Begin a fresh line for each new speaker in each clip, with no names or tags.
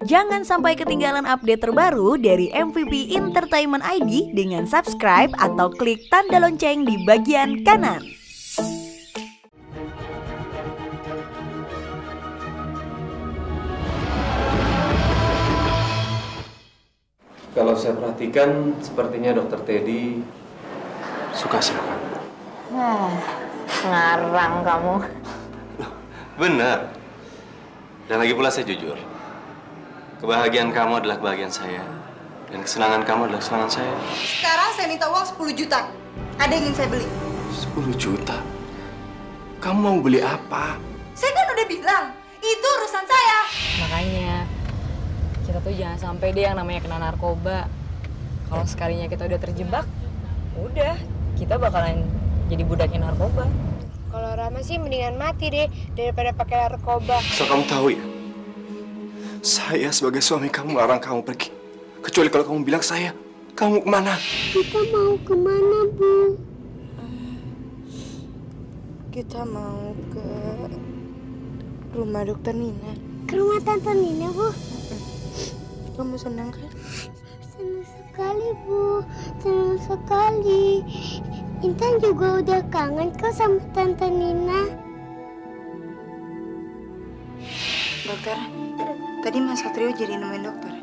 Jangan sampai ketinggalan update terbaru dari MVP Entertainment ID dengan subscribe atau klik tanda lonceng di bagian kanan.
Kalau saya perhatikan, sepertinya Dokter Teddy suka sama kamu.
Ngarang kamu.
Benar. Dan lagi pula saya jujur. Kebahagiaan kamu adalah kebahagiaan saya. Dan kesenangan kamu adalah kesenangan saya.
Sekarang saya minta uang 10 juta. Ada yang ingin saya beli?
10 juta? Kamu mau beli apa?
Saya kan udah bilang, itu urusan saya.
Makanya kita tuh jangan sampai deh yang namanya kena narkoba. Kalau sekalinya kita udah terjebak, udah kita bakalan jadi budaknya narkoba.
Kalau Rama sih mendingan mati deh daripada pakai narkoba.
So kamu tahu ya? Saya sebagai suami kamu melarang kamu pergi. Kecuali kalau kamu bilang saya, kamu kemana?
Kita mau kemana, Bu?
Kita mau ke rumah Dokter Nina.
Ke rumah Tante Nina, Bu.
Kamu senang kan?
Senang sekali, Bu. Senang sekali. Intan juga udah kangen kok sama Tante Nina.
Dokter, tadi Mas Satrio jadi nemuin dokter.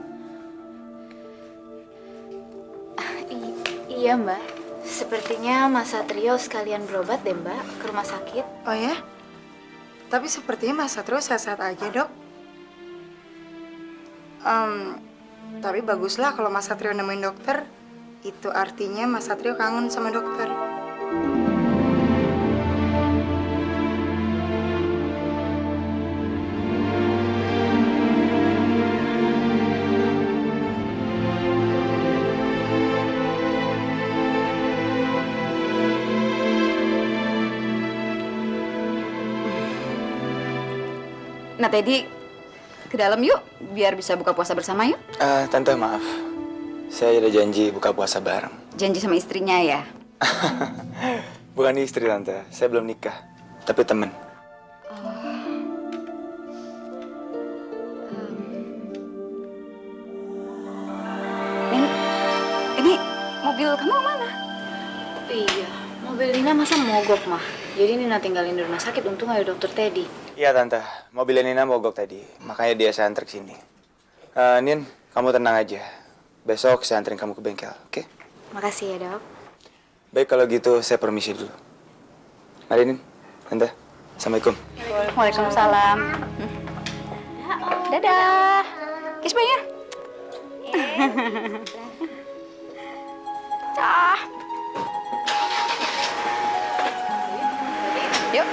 Iya Mbak, sepertinya Mas Satrio sekalian berobat deh Mbak ke rumah sakit.
Oh ya? Tapi sepertinya Mas Satrio sehat-sehat aja, Dok. Tapi baguslah kalau Mas Satrio nemuin dokter. Itu artinya Mas Satrio kangen sama dokter.
Nah Teddy, ke dalam yuk, biar bisa buka puasa bersama yuk.
Tante maaf, saya ada janji buka puasa bareng.
Janji sama istrinya ya.
Bukan istri tante, saya belum nikah, tapi temen.
Ini mobil kamu mana? Iya, mobil Nina masa mogok mah. Jadi Nina tinggalin di rumah sakit, untung ada dokter Teddy.
Iya tante, mobilnya Nina mogok tadi, makanya dia saya antar ke sini. Nin, kamu tenang aja. Besok saya anterin kamu ke bengkel, oke?
Makasih ya dok.
Baik kalau gitu, saya permisi dulu. Mari Nin, tante. Assalamualaikum.
Waalaikumsalam. Dadah. Kiss ya. Cah. Yuk.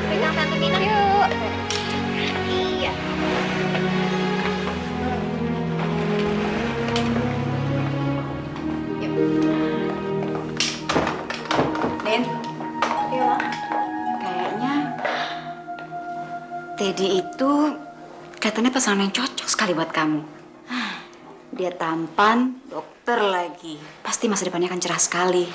Pegang Tante Nina.
Yuk.
Iya.
Nin. Iya. Kayaknya Teddy itu katanya pasangan yang cocok sekali buat kamu. Dia tampan, dokter lagi. Pasti masa depannya akan cerah sekali.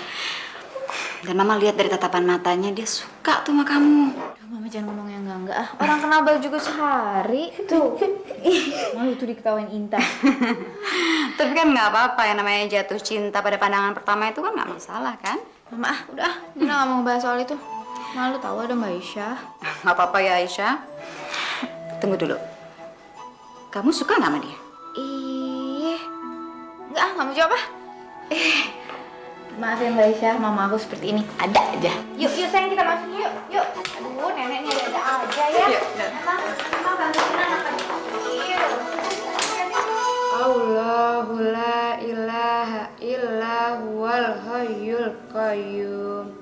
Dan Mama lihat dari tatapan matanya dia suka tuh sama kamu.
Mama jangan ngomong yang enggak ah. Orang kenal baru juga sehari. Tuh. Malu tuh diketawain Intan.
Tapi kan nggak apa-apa ya, namanya jatuh cinta pada pandangan pertama itu kan nggak masalah kan?
Mama udah Nina nggak mau bahas soal itu. Malu tahu ada Mbak Aisyah.
Nggak apa-apa ya Aisyah. Tunggu dulu. Kamu suka nggak sama dia?
Enggak mau jawab ah. Maaf ya Mbak Aisyah, mama aku seperti ini. Ada aja. Yuk sayang kita masuk yuk. Yuk. Aduh, neneknya ada aja ya.
Yuk.
Emang bantuin anak kecil.
Allahu la ilaha illa huwal hayyul qayyum.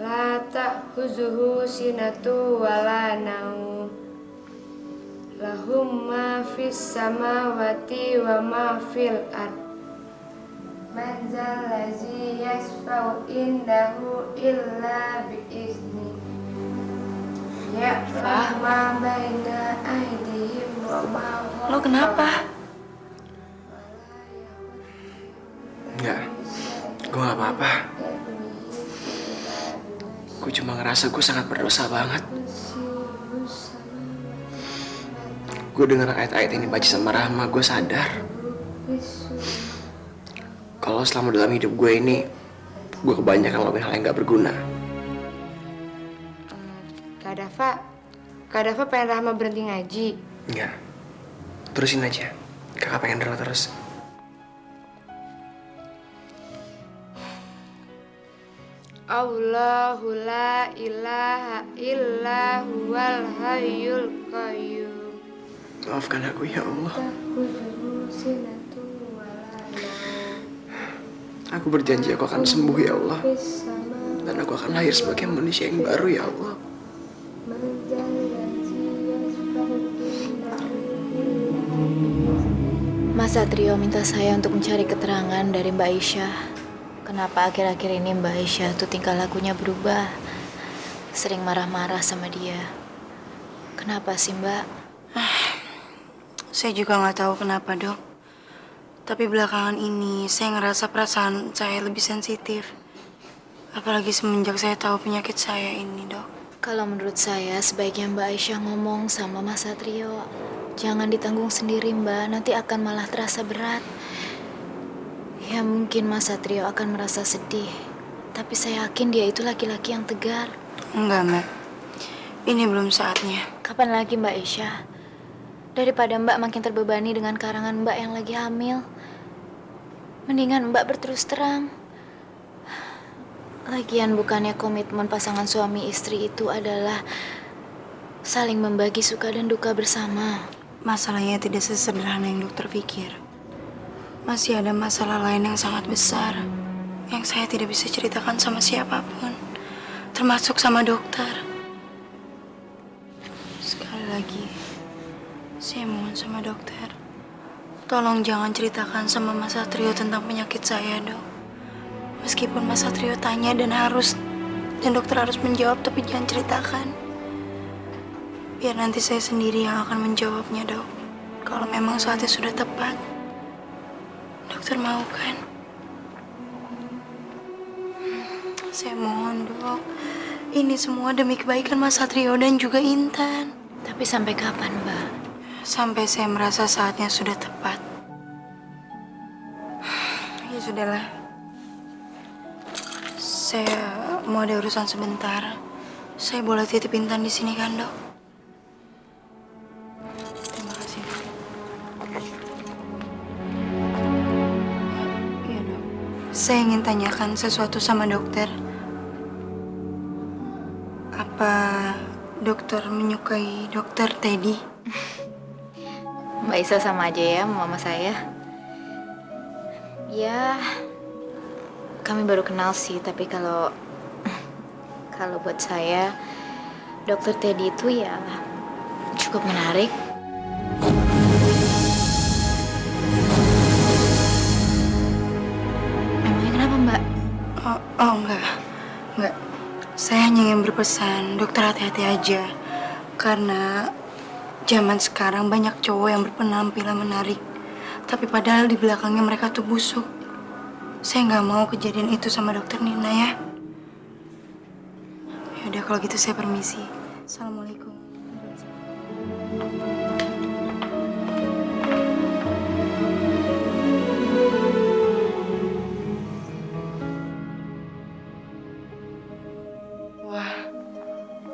La ta'khuzuhu sinatu wa la naum. Lahum ma fis samawati wa ma fil ard. Man zallazi yasfa'u indahu illa bi'izni. Ya'lamu ma baina aydihim wa ma
Lo kenapa?
Enggak, gue gak apa-apa. Gue cuma ngerasa gue sangat berdosa banget.
gue denger ayat-ayat ini baca sama Rahma, gue sadar kalau selama dalam hidup gue ini, gue kebanyakan ngelakuin hal yang gak berguna.
Kak Dava pengen Rahma berhenti ngaji.
Enggak, terusin aja. Kakak pengen doa terus.
Allahu la ilaha illa huwal hayyul qayyum.
Maafkan aku ya Allah. Aku berjanji aku akan sembuh ya Allah. Dan aku akan lahir sebagai manusia yang baru ya Allah.
Mas Satrio minta saya untuk mencari keterangan dari Mbak Aisyah. Kenapa akhir-akhir ini Mbak Aisyah tuh tingkah lakunya berubah? Sering marah-marah sama dia. Kenapa sih Mbak?
Saya juga nggak tahu kenapa, Dok. Tapi belakangan ini saya ngerasa perasaan saya lebih sensitif. Apalagi semenjak saya tahu penyakit saya ini, Dok.
Kalau menurut saya sebaiknya Mbak Aisyah ngomong sama Mas Satrio. Jangan ditanggung sendiri Mbak, nanti akan malah terasa berat. Ya mungkin Mas Satrio akan merasa sedih. Tapi saya yakin dia itu laki-laki yang tegar.
Enggak, Mbak. Ini belum saatnya.
Kapan lagi Mbak Aisyah? Daripada Mbak makin terbebani dengan karangan Mbak yang lagi hamil. Mendingan Mbak berterus terang. Lagian bukannya komitmen pasangan suami istri itu adalah saling membagi suka dan duka bersama.
Masalahnya tidak sesederhana yang dokter pikir. Masih ada masalah lain yang sangat besar yang saya tidak bisa ceritakan sama siapapun, termasuk sama dokter. Sekali lagi, saya mohon sama dokter, tolong jangan ceritakan sama Mas Satrio tentang penyakit saya, Dok. Meskipun Mas Satrio tanya dan dokter harus menjawab, tapi jangan ceritakan. Biar nanti saya sendiri yang akan menjawabnya, Dok. Kalau memang saatnya sudah tepat. Dokter mau kan? Saya mohon, Dok. Ini semua demi kebaikan Mas Satrio dan juga Intan.
Tapi sampai kapan, Mbak?
Sampai saya merasa saatnya sudah tepat. Ya sudahlah. Saya mau ada urusan sebentar. Saya boleh titip Intan di sini kan, Dok? Terima kasih, Dok. Iya, Dok. Saya ingin tanyakan sesuatu sama dokter. Apa dokter menyukai dokter Teddy?
Mbak Isa sama aja ya mama saya. Ya, kami baru kenal sih, tapi kalau buat saya Dokter Teddy itu ya cukup menarik. Emangnya kenapa, Mbak?
Oh enggak. Saya hanya ingin berpesan, dokter hati-hati aja. Karena zaman sekarang banyak cowok yang berpenampilan menarik. Tapi padahal di belakangnya mereka tuh busuk. Saya nggak mau kejadian itu sama dokter Nina ya. Yaudah kalau gitu saya permisi. Assalamualaikum. Wah,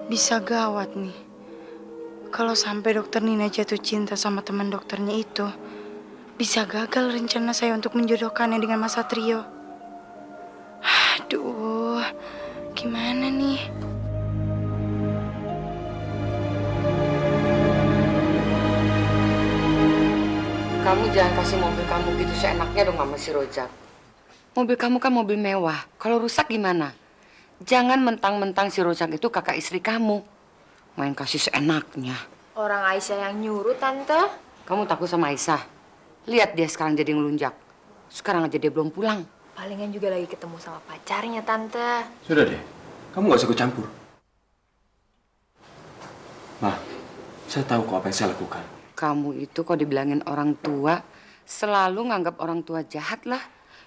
bisa gawat nih. Kalau sampai dokter Nina jatuh cinta sama teman dokternya itu, bisa gagal rencana saya untuk menjodohkannya dengan Mas Satrio. Aduh, gimana nih?
Kamu jangan kasih mobil kamu gitu seenaknya dong sama si Rojak. Mobil kamu kan mobil mewah. Kalau rusak gimana? Jangan mentang-mentang si Rojak itu kakak istri kamu. Main kasih seenaknya.
Orang Aisyah yang nyuruh, Tante.
Kamu takut sama Aisyah? Lihat dia sekarang jadi ngelunjak. Sekarang aja dia belum pulang.
Palingan juga lagi ketemu sama pacarnya, Tante.
Sudah deh, kamu gak usah ikut campur. Ma, saya tahu kok apa yang saya lakukan.
Kamu itu kok dibilangin orang tua, selalu nganggap orang tua jahat lah.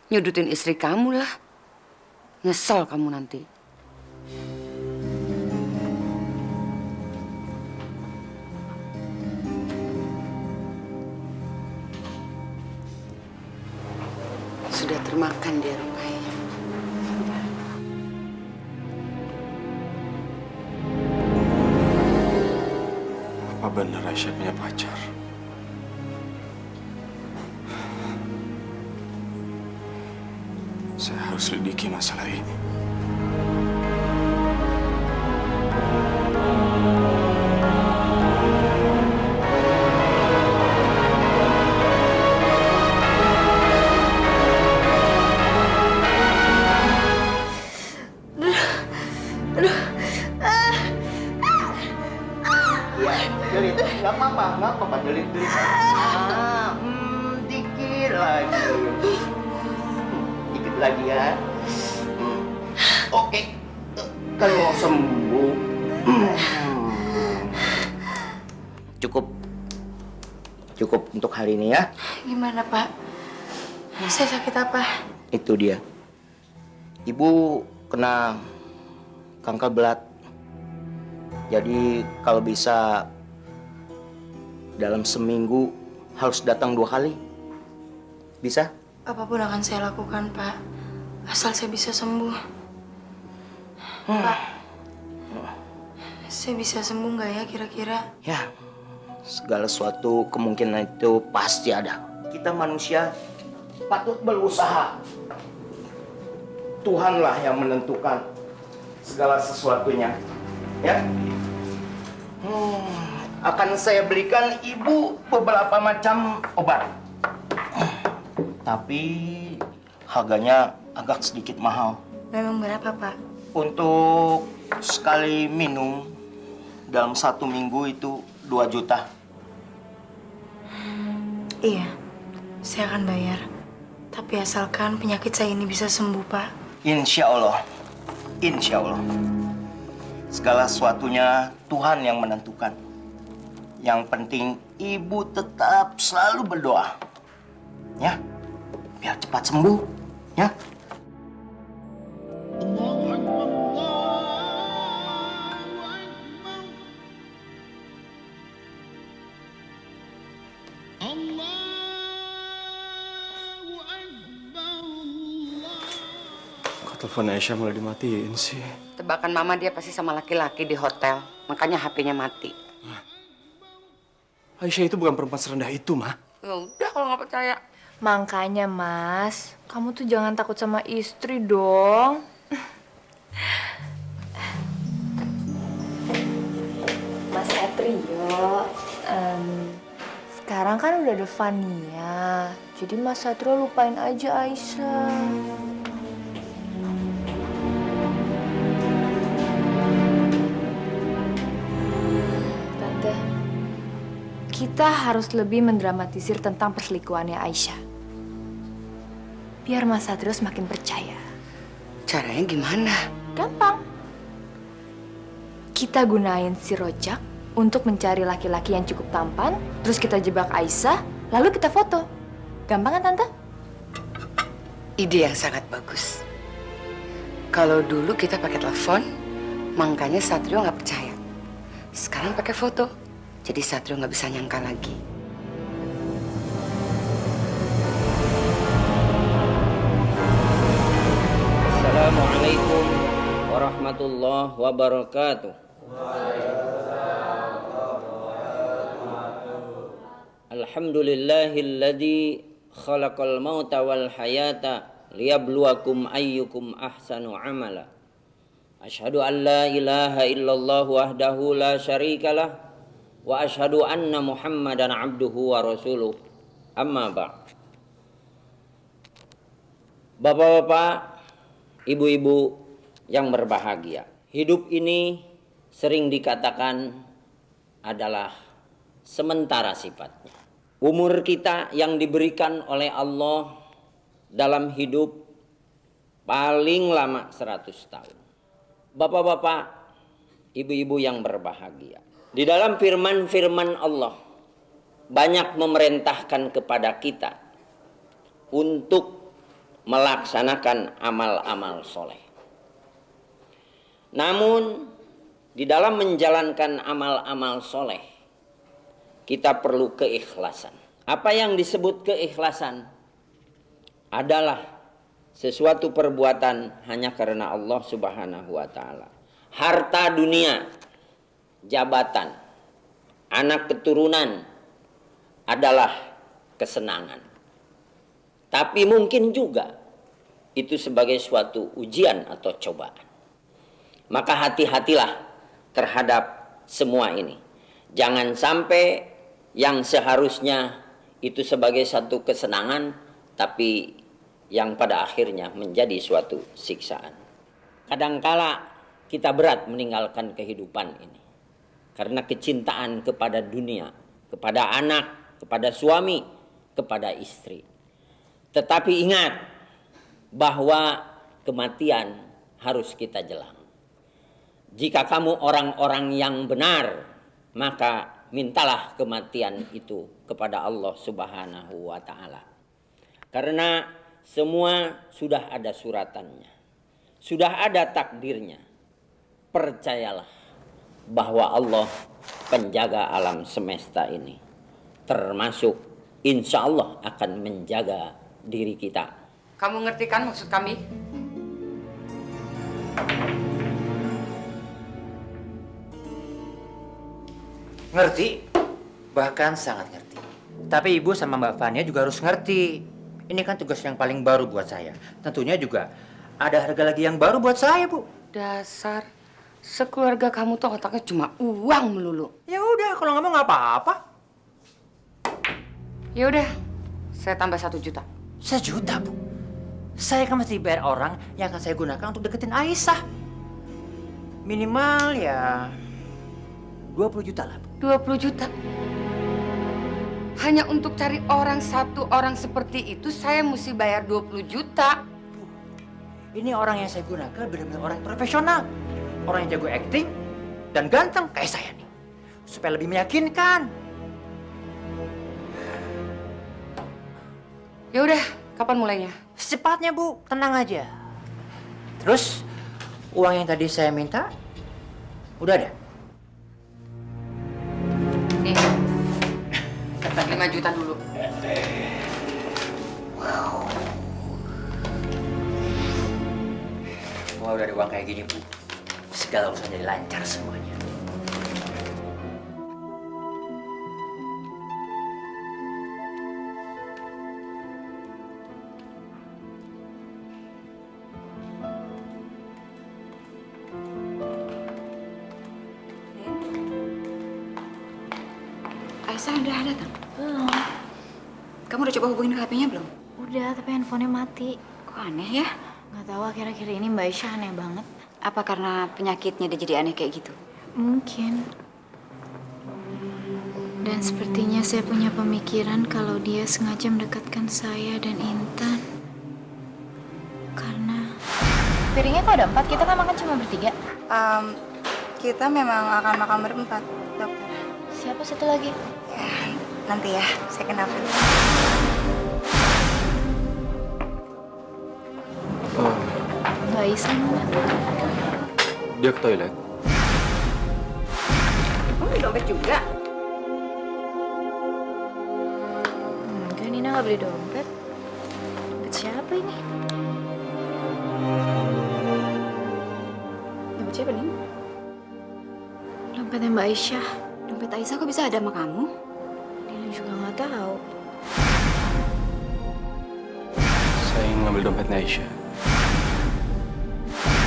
Nyudutin istri kamu lah. Nyesel kamu nanti. sudah termakan dia rupanya.
Apa benar Aisyah punya pacar? Saya harus selidiki masalah ini.
Jelit, nggak apa-apa, jelit. Dikit lagi ya. Oke, kalau sembuh. Cukup untuk hari ini ya.
Gimana, Pak? Saya sakit apa?
Itu dia. Ibu kena kanker berat. Jadi kalau bisa dalam seminggu harus datang 2 kali. Bisa?
Apapun akan saya lakukan, Pak. Asal saya bisa sembuh. Pak, saya bisa sembuh nggak ya kira-kira?
Ya, segala sesuatu kemungkinan itu pasti ada. Kita manusia patut berusaha. Tuhanlah yang menentukan segala sesuatunya. Ya. Akan saya berikan ibu beberapa macam obat. Tapi harganya agak sedikit mahal.
Memang berapa, Pak?
Untuk sekali minum dalam 1 minggu itu 2 juta.
Iya, saya akan bayar. Tapi asalkan penyakit saya ini bisa sembuh, Pak.
Insya Allah. Insya Allah. Segala sesuatunya Tuhan yang menentukan. Yang penting ibu tetap selalu berdoa. Ya, biar cepat sembuh. Ya.
Kok telepon Aisyah mulai dimatiin sih?
Tebakan mama dia pasti sama laki-laki di hotel. Makanya HP-nya mati.
Aisyah itu bukan perempuan serendah itu, Ma.
Ya udah kalau nggak percaya.
Makanya Mas, kamu tuh jangan takut sama istri dong. Mas Satrio, sekarang kan udah ada Fania. Jadi Mas Satrio lupain aja Aisyah. Tante, kita harus lebih mendramatisir tentang perselingkuhannya Aisyah. Biar Mas Satrio semakin percaya.
Caranya gimana?
Gampang. Kita gunain si Rojak untuk mencari laki-laki yang cukup tampan, terus kita jebak Aisyah, lalu kita foto. Gampang kan, Tante?
Ide yang sangat bagus. Kalau dulu kita pakai telepon, makanya Satrio nggak percaya. Sekarang pakai foto, jadi Satrio nggak bisa nyangka lagi.
Assalamualaikum warahmatullahi wabarakatuh. Alhamdulillahilladzi khalaqal mauta wal hayata liyabluwakum ayyukum ahsanu amala. Asyhadu an la ilaha illallah wahdahu la syarikalah wa asyhadu anna Muhammadan abduhu wa rasuluh. Amma ba'd. Bapak-bapak, ibu-ibu yang berbahagia, hidup ini sering dikatakan adalah sementara sifatnya. Umur kita yang diberikan oleh Allah dalam hidup paling lama 100 tahun. Bapak-bapak, ibu-ibu yang berbahagia, di dalam firman-firman Allah banyak memerintahkan kepada kita untuk melaksanakan amal-amal soleh. Namun di dalam menjalankan amal-amal soleh kita perlu keikhlasan. Apa yang disebut keikhlasan? adalah sesuatu perbuatan hanya karena Allah Subhanahu wa taala. Harta dunia, jabatan, anak keturunan adalah kesenangan. Tapi mungkin juga itu sebagai suatu ujian atau cobaan. Maka hati-hatilah terhadap semua ini. Jangan sampai yang seharusnya itu sebagai satu kesenangan, tapi yang pada akhirnya menjadi suatu siksaan. Kadangkala kita berat meninggalkan kehidupan ini karena kecintaan kepada dunia, kepada anak, kepada suami, kepada istri. Tetapi ingat bahwa kematian harus kita jelang. Jika kamu orang-orang yang benar, maka mintalah kematian itu kepada Allah Subhanahu wa taala. Karena semua sudah ada suratannya. Sudah ada takdirnya. Percayalah bahwa Allah penjaga alam semesta ini. Termasuk insya Allah akan menjaga diri kita.
Kamu ngerti kan maksud kami?
Ngerti, bahkan sangat ngerti. Tapi Ibu sama Mbak Fania juga harus ngerti. Ini kan tugas yang paling baru buat saya. Tentunya juga ada harga lagi yang baru buat saya, Bu.
Dasar sekeluarga kamu tuh otaknya cuma uang melulu.
Ya udah, kalau nggak mau nggak apa-apa.
Ya udah, saya tambah 1 juta.
1 juta, Bu. Saya kan mesti bayar orang yang akan saya gunakan untuk deketin Aisyah. Minimal ya 20 juta lah, Bu.
20 juta. Hanya untuk cari satu orang seperti itu saya mesti bayar 20 juta.
Ini orang yang saya gunakan benar-benar orang profesional. Orang yang jago acting dan ganteng kayak saya nih. Supaya lebih meyakinkan.
Ya udah, kapan mulainya?
Secepatnya, Bu. Tenang aja. Terus uang yang tadi saya minta udah ada?
Nih, 5 juta dulu.
Wah, udah ada uang kayak gini, Bu. Segala urusan jadi lancar semuanya.
Aisyah udah datang?
Belum.
Kamu udah coba hubungin ke HP-nya belum?
Udah, tapi handphonenya mati.
Kok aneh ya?
Nggak tahu akhir-akhir ini Mbak Aisyah aneh banget.
Apa karena penyakitnya dia jadi aneh kayak gitu?
Mungkin. Dan sepertinya saya punya pemikiran kalau dia sengaja mendekatkan saya dan Intan. Karena... Piringnya kok ada 4? Kita kan makan cuma bertiga.
Kita memang akan makan berempat, dokter.
Siapa satu lagi?
Ya, nanti ya, saya kenalkan.
Mbak Aisyah mana?
Dia ke toilet.
Kamu dompet juga?
Enggak, Nina nggak beli dompet. Dompet siapa ini?
Dompet siapa nih?
Dompetnya Mbak Aisyah.
Dompet Aisyah kok bisa ada sama kamu?
Nina juga nggak tahu.
Saya ingin ngambil dompetnya Aisyah.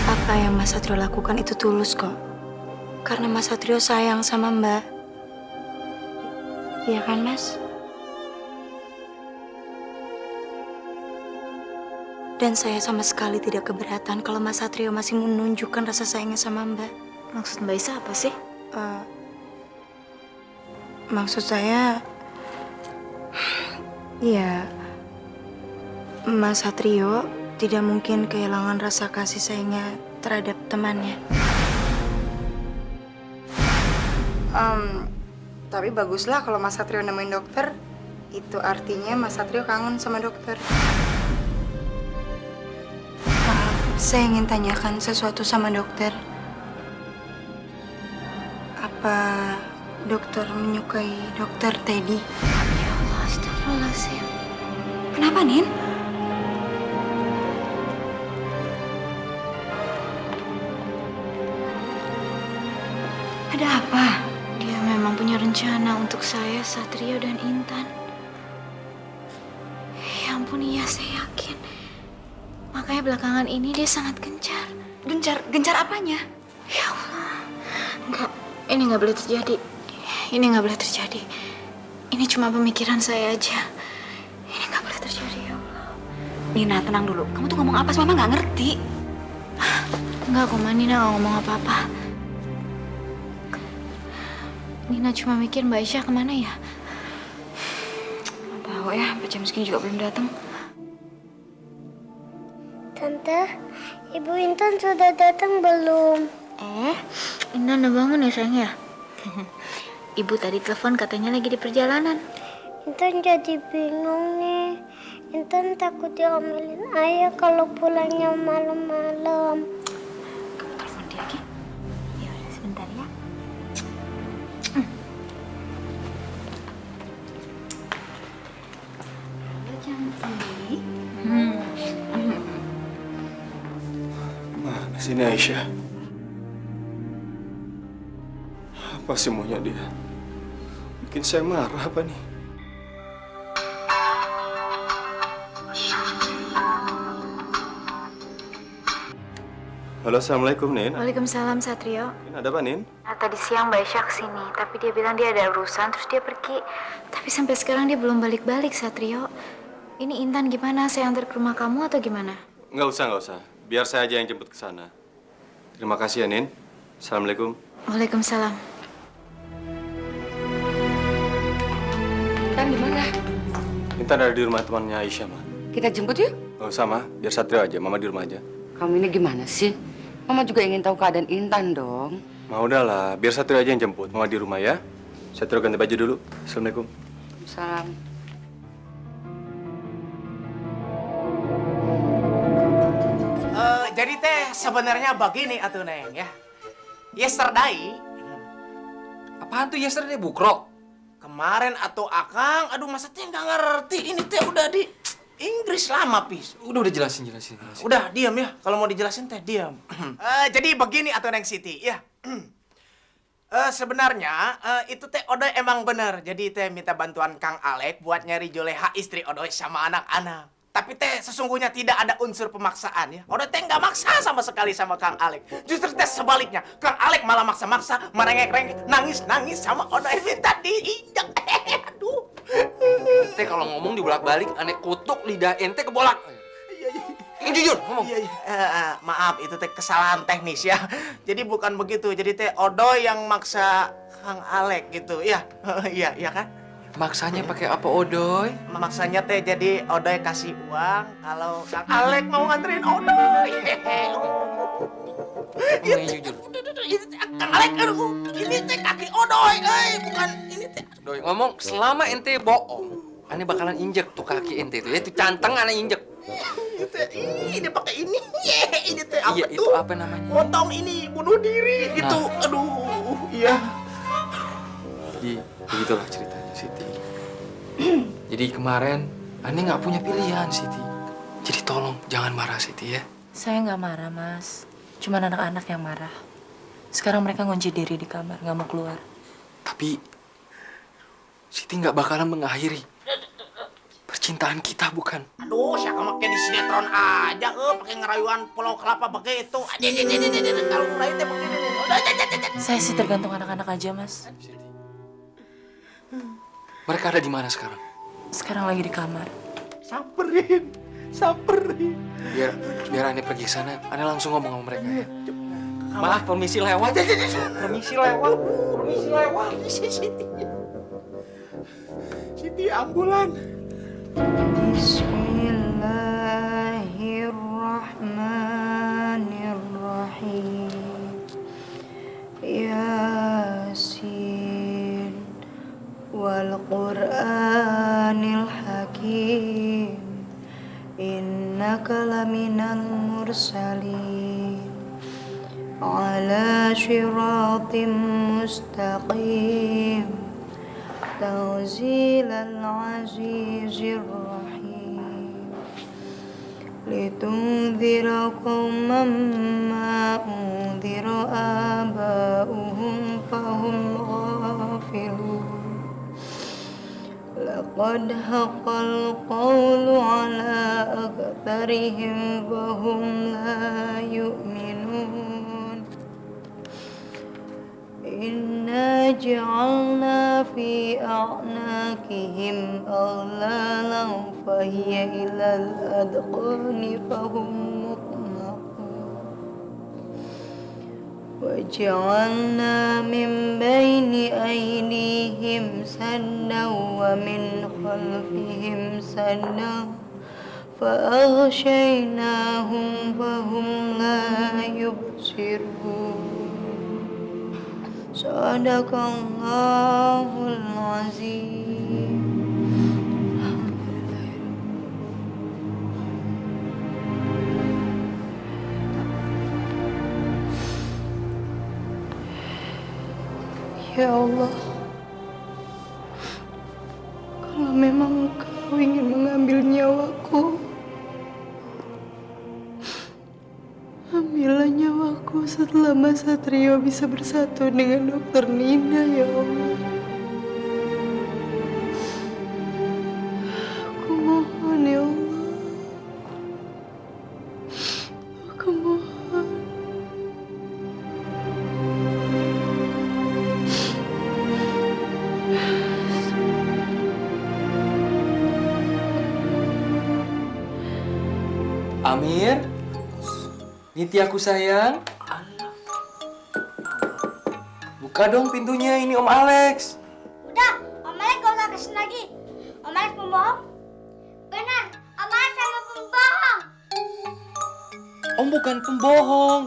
Apa yang Mas Satrio lakukan itu tulus kok. Karena Mas Satrio sayang sama Mbak. Iya kan, Mas? Dan saya sama sekali tidak keberatan kalau Mas Satrio masih menunjukkan rasa sayangnya sama Mbak.
Maksud Mbak Aisyah apa sih?
Maksud saya... Ya... Mas Satrio tidak mungkin kehilangan rasa kasih sayangnya terhadap temannya. Tapi baguslah kalau Mas Satrio nemuin dokter. Itu artinya Mas Satrio kangen sama dokter. Maaf, saya ingin tanyakan sesuatu sama dokter. Apa dokter menyukai dokter Teddy?
Ya Allah, astagfirullahaladzim.
Kenapa, Nin?
Satrio dan Intan. Ya ampun, iya saya yakin. Makanya belakangan ini dia sangat gencar.
Gencar apanya?
Ya Allah. Enggak, ini nggak boleh terjadi. Ini nggak boleh terjadi. Ini cuma pemikiran saya aja. Ini nggak boleh terjadi, ya Allah.
Nina, tenang dulu. Kamu tuh ngomong apa sih? Mama nggak ngerti.
Enggak kok, Ma. Nina nggak ngomong apa-apa. Nina cuma mikir Mbak Aisyah kemana ya?
Nggak tahu ya, Pak jam segini juga belum datang.
Tante, Ibu Intan sudah datang belum?
Intan udah bangun ya sayang ya? Ibu tadi telepon katanya lagi di perjalanan.
Intan jadi bingung nih. Intan takut diomelin ayah kalau pulangnya malam-malam.
Kamu telepon dia lagi? Ya udah sebentar ya. Halo cantik.
Mana sini Aisyah? Apa sih maunya dia? Bikin saya marah apa nih? Halo, assalamualaikum Nin.
Waalaikumsalam Satrio.
Nin, ada apa Nin?
Nah, tadi siang Mbak Aisyah kesini, tapi dia bilang dia ada urusan, terus dia pergi. Tapi sampai sekarang dia belum balik-balik, Satrio. Ini Intan gimana? Saya antar ke rumah kamu atau gimana?
Nggak usah. Biar saya aja yang jemput ke sana. Terima kasih ya Nin. Assalamualaikum.
Waalaikumsalam.
Intan di mana?
Intan ada di rumah temannya Aisyah, Ma.
Kita jemput yuk.
Nggak usah, Ma. Biar Satrio aja. Mama di rumah aja.
Kamu ini gimana sih? Mama juga ingin tahu keadaan Intan dong.
Ma udahlah. Biar Satrio aja yang jemput. Mama di rumah ya. Satrio ganti baju dulu. Assalamualaikum.
Salam.
Jadi teh sebenarnya begini atuh Neng ya. Yesterday.
Apaan tuh yesterday, Bukro?
Kemarin atuh Akang, aduh masa teh nggak ngerti. Ini teh udah di Inggris lama, Pis.
Udah jelasin.
Udah, diam ya. Kalau mau dijelasin teh diam. Jadi begini atuh Neng Siti ya. Sebenarnya itu teh Odoy emang bener. Jadi teh minta bantuan Kang Alek buat nyari Joleha istri Odoy sama anak-anak. Tapi teh sesungguhnya tidak ada unsur pemaksaan ya. Odoy teh nggak maksa sama sekali sama Kang Alek. Justru teh sebaliknya. Kang Alek malah maksa-maksa, merengek-rengek, nangis-nangis sama Odoy minta diinjak. Aduh.
Ente kalau ngomong dibolak-balik, aneh kutuk lidah ente kebolak. Jujur, ngomong.
Iya. Maaf, itu teh kesalahan teknis ya. Jadi bukan begitu. Jadi teh Odoy yang maksa Kang Alek gitu ya. Iya kan?
Maksanya pakai apa, Odoy?
Maksanya teh jadi Odoy kasih uang kalau Kang Alek mau nganterin Odoy.
Jujur.
Kang Alek, ini teh kaki Odoy, bukan ini teh.
Doy, ngomong selama ente bohong, aneh bakalan injek tuh kaki ente itu. Ya, itu canteng aneh injek.
Ini pakai ini. Ini teh apa
Iya,
tuh?
itu apa namanya?
Potong ini, bunuh diri gitu. Aduh, iya.
Jadi begitulah ceritanya Siti. Jadi kemarin aneh nggak punya pilihan Siti. Jadi tolong jangan marah Siti ya.
Saya nggak marah, Mas. Cuman anak-anak yang marah. Sekarang mereka ngunci diri di kamar, nggak mau keluar.
Tapi Siti nggak bakalan mengakhiri percintaan kita, bukan?
Aduh, siapa makin di sinetron aja, pakai ngerayuan Pulau Kelapa begitu. Kalau ngerayu teh begini.
Saya sih tergantung anak-anak aja, Mas.
Mereka ada di mana sekarang?
Sekarang lagi di kamar.
Samperin.
Biar aneh pergi ke sana, aneh langsung ngomong sama mereka ya.
Maaf, permisi lewat.
Siti ambulan.
Bismillahirrahmanirrahim. Yasin wal Qur'anil Hakim. Innaka laminal mursalin ala syiratim mustaqim. Tanzilal azizir rahim. Litunzira qauman ma unzira aba'uhum fahum ghafilun. لقد حق القول على أكثرهم فهم لا يؤمنون إنا جعلنا في أعناقهم أغلالا فهي إلى الأذقان فهم مقمحون وجعلنا من بين أيديهم سدا ومن خلفهم سدا فأغشيناهم فهم لا يبصرون صدق الله العظيم. Ya Allah, kalau memang Engkau ingin mengambil nyawaku, ambillah nyawaku setelah Mas Satrio bisa bersatu dengan Dokter Nina, ya Allah. Aku mohon, ya Allah. Aku mohon.
Amir, Niti aku sayang. Buka dong pintunya, ini Om Alex.
Udah, Om Alex gak usah kesini lagi. Om Alex pembohong? Benar, Om Alex sama pembohong.
Om bukan pembohong.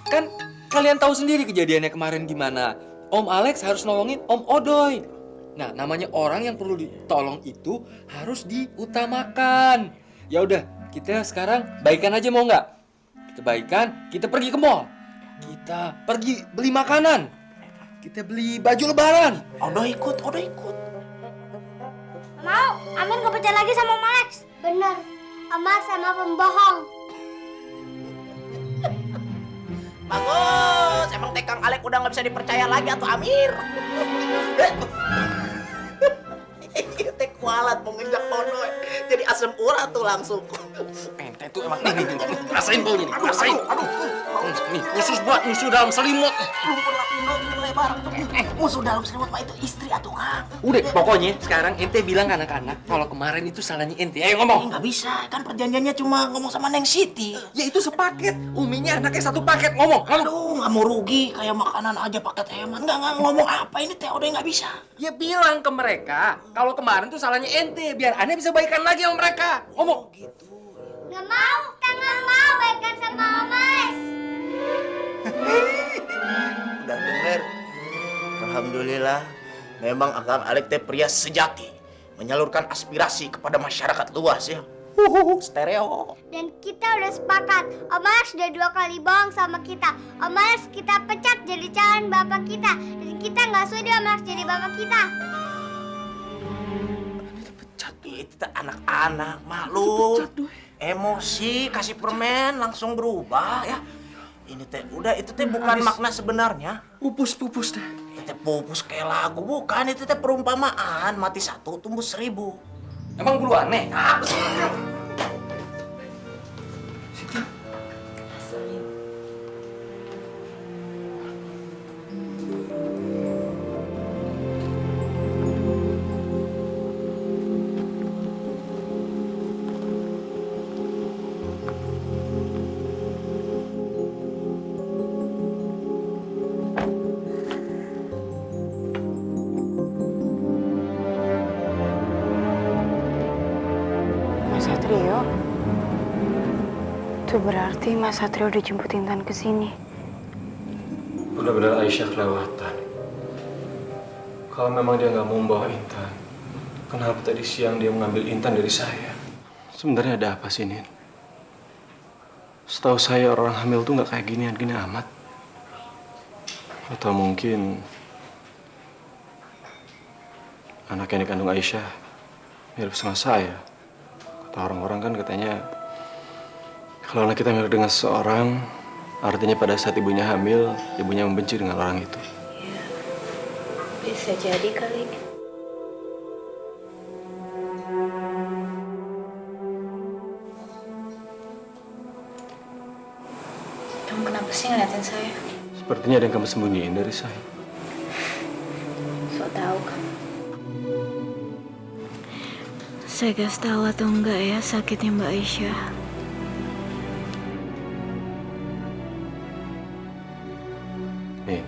Kan kalian tahu sendiri kejadiannya kemarin gimana. Om Alex harus nolongin Om Odoy. Nah, namanya orang yang perlu ditolong itu harus diutamakan. Ya udah, kita sekarang baikan aja mau nggak? Kita baikan, kita pergi ke mall. Kita pergi beli makanan. Kita beli baju lebaran.
Odo ikut, Odo ikut.
Mau, Amin gak percaya lagi sama Om Alex. Bener, Om Alex sama pembohong.
Bagus, emang Kang Alek udah nggak bisa dipercaya lagi atau Amir? Teh kualat mau nginjak Odo, jadi asam urat tuh langsung.
Ente tuh emang nih, rasain baunya nih, rasain. Nih, khusus buat musuh dalam selimut.
Belum pernah pindah lebar. Musuh dalam selimut mah itu istri atuh Kang.
Udah, pokoknya sekarang ente bilang ke anak-anak kalau kemarin itu salahnya ente. Ayo ngomong.
Nggak bisa, kan perjanjiannya cuma ngomong sama Neng Siti.
Ya itu sepaket. Uminya anaknya satu paket. Ngomong.
Aduh, nggak mau rugi. Kayak makanan aja paket hemat. Nggak ngomong apa ini teh udah nggak bisa.
Ya bilang ke mereka kalau kemarin tuh salahnya ente. Biar aneh bisa baikan lagi sama mereka. Ngomong. Gitu.
Nggak mau, kita nggak mau baikan sama Om Alex.
Udah denger. Alhamdulillah, memang Akang Alek teh pria sejati, menyalurkan aspirasi kepada masyarakat luas ya. Stereo.
Dan kita udah sepakat, Om Alex udah 2 kali bohong sama kita. Om Alex kita pecat jadi calon bapak kita. Dan kita nggak sudi Om Alex jadi bapak kita.
Itu teh anak-anak, malu, emosi, kasih permen langsung berubah ya. Ini teh udah, itu teh bukan makna sebenarnya.
Pupus deh.
Itu teh pupus kayak lagu, bukan. Itu teh perumpamaan, mati 1 tumbuh 1000.
Emang bulu aneh?
Mas Satrio, itu berarti Mas Satrio udah jemput Intan ke sini.
Benar-benar Aisyah kelewatan. Kalau memang dia nggak mau membawa Intan, kenapa tadi siang dia mengambil Intan dari saya? Sebenarnya ada apa sih, Nin? Setahu saya orang hamil tuh nggak kayak gini amat. Atau mungkin anak yang dikandung Aisyah mirip sama saya. Kata orang-orang kan katanya kalau anak kita mirip dengan seseorang, artinya pada saat ibunya hamil, ibunya membenci dengan orang itu.
Bisa jadi kali. Kenapa sih ngeliatin saya?
Sepertinya ada yang kamu sembunyiin dari saya.
So tahu kamu. Saya kasih tahu atau enggak ya sakitnya Mbak Aisyah?
Nih,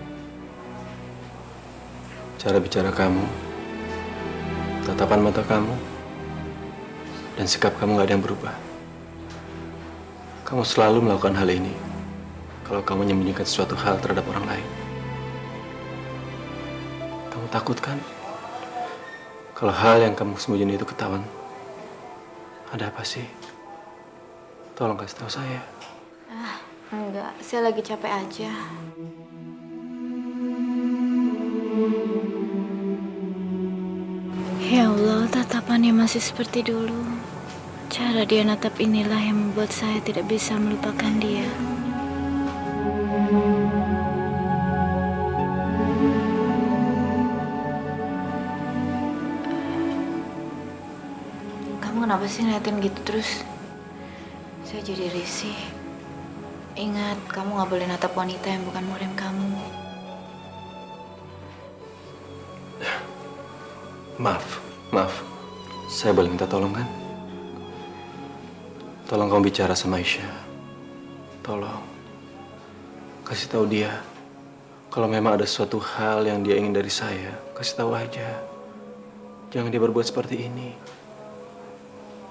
cara bicara kamu, tatapan mata kamu, dan sikap kamu gak ada yang berubah. Kamu selalu melakukan hal ini kalau kamu menyembunyikan sesuatu hal terhadap orang lain. Kamu takut kan? Kalau hal yang kamu sembunyiin itu ketahuan. Ada apa sih? Tolong kasih tahu saya.
Enggak, saya lagi capek aja. Ya Allah, tatapannya masih seperti dulu. Cara dia natap inilah yang membuat saya tidak bisa melupakan dia. Kamu kenapa sih ngeliatin gitu terus? Saya jadi risih. Ingat, kamu gak boleh natap wanita yang bukan murim kamu.
Maaf. Saya boleh minta tolong kan? Tolong kamu bicara sama Aisyah. Tolong. Kasih tahu dia. Kalau memang ada suatu hal yang dia ingin dari saya, kasih tahu aja. Jangan dia berbuat seperti ini.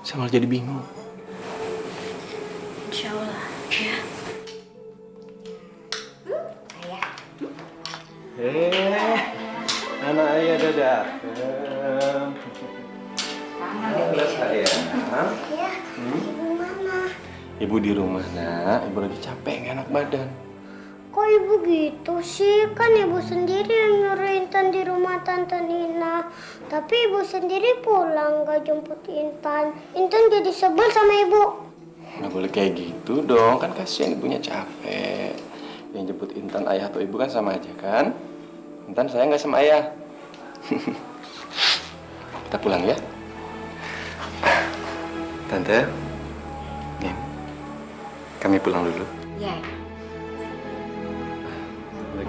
Saya malah jadi bingung.
Insya Allah, ya.
Anak ayah dadah. Halo sayang.
Ya, ibu mana?
Ibu di rumah, nak. Ibu lagi capek, nggak enak badan.
Kok ibu gitu sih? Kan ibu sendiri yang nyuruh Intan di rumah Tante Nina. Tapi ibu sendiri pulang gak jemput Intan. Intan jadi sebel sama ibu.
Nggak boleh kayak gitu dong, kan kasihan ibunya capek. Yang jemput Intan ayah atau ibu kan sama aja kan? Intan sayang nggak sama ayah? Kita pulang ya. Tante, nih, kami pulang dulu.
Ya.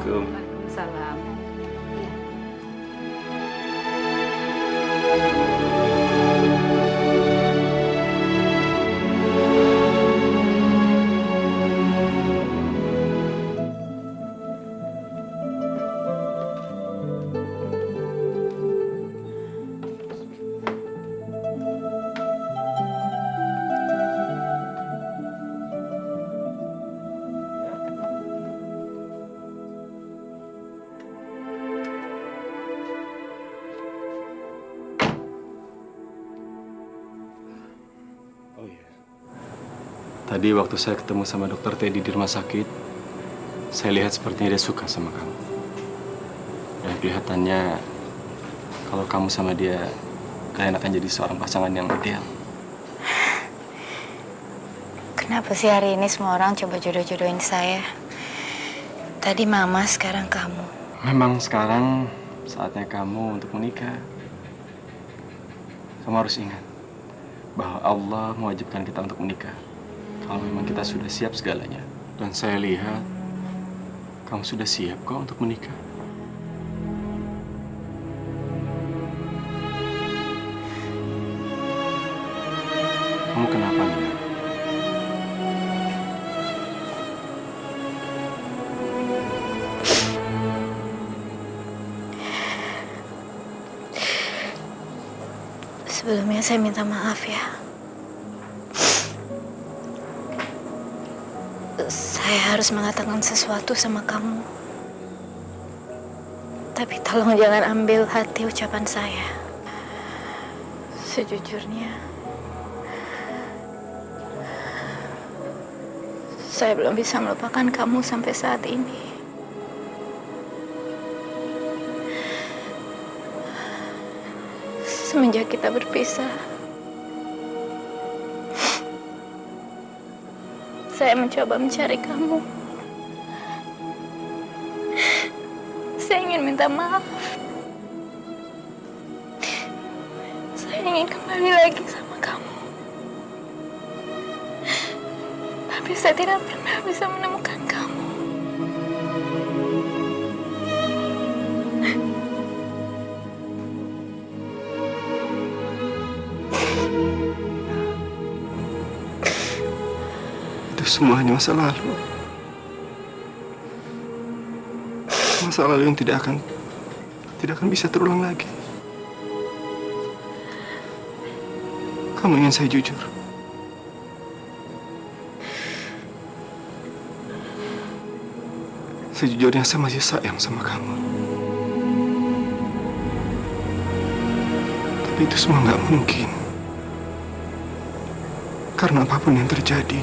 Assalamualaikum.
Salam.
Tadi waktu saya ketemu sama dokter Teddy di rumah sakit, saya lihat sepertinya dia suka sama kamu. Dan kelihatannya kalau kamu sama dia, kalian akan jadi seorang pasangan yang ideal.
Kenapa sih hari ini semua orang coba jodoh-jodohin saya? Tadi mama, sekarang kamu.
Memang sekarang saatnya kamu untuk menikah. Kamu harus ingat bahwa Allah mewajibkan kita untuk menikah. Kalau memang kita sudah siap segalanya. Dan saya lihat kamu sudah siap kok untuk menikah. Kamu kenapa, Nina?
Sebelumnya saya minta maaf ya. Saya harus mengatakan sesuatu sama kamu. Tapi tolong jangan ambil hati ucapan saya. Sejujurnya, saya belum bisa melupakan kamu sampai saat ini. Semenjak kita berpisah, saya mencoba mencari kamu. Saya ingin minta maaf. Saya ingin kembali lagi sama kamu. Tapi saya tidak pernah bisa menemukan kamu.
Itu semua hanya masa lalu. Masa lalu yang tidak akan bisa terulang lagi. Kamu ingin saya jujur? Sejujurnya saya masih sayang sama kamu. Tapi itu semua nggak mungkin. Karena apapun yang terjadi,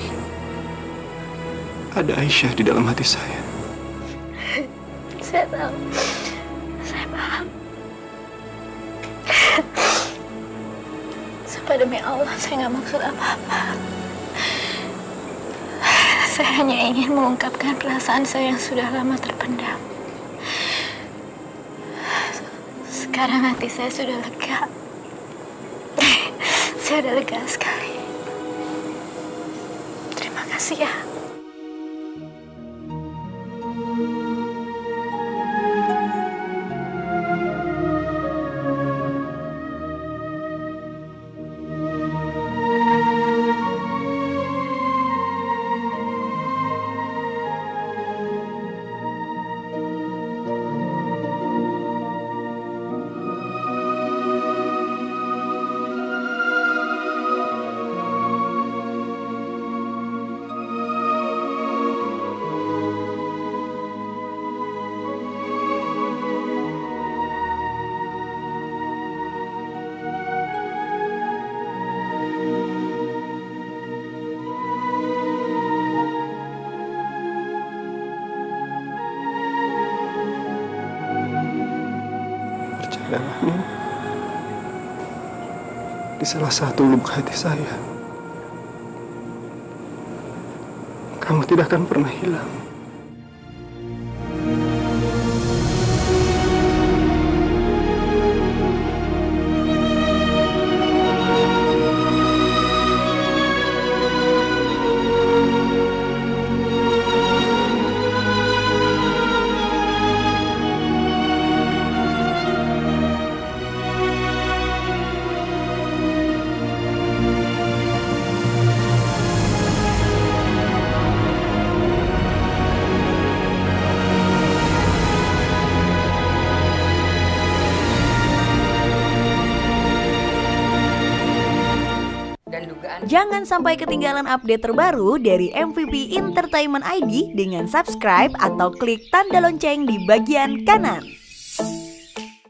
ada Aisyah di dalam hati saya.
Saya tahu. Saya paham. Sumpah demi Allah, saya nggak maksud apa-apa. Saya hanya ingin mengungkapkan perasaan saya yang sudah lama terpendam. Sekarang hati saya sudah lega. Saya sudah lega sekali. Terima kasih ya.
Percayalah, di salah satu lubuk hati saya, kamu tidak akan pernah hilang.
Jangan sampai ketinggalan update terbaru dari MVP Entertainment ID dengan subscribe atau klik tanda lonceng di bagian kanan.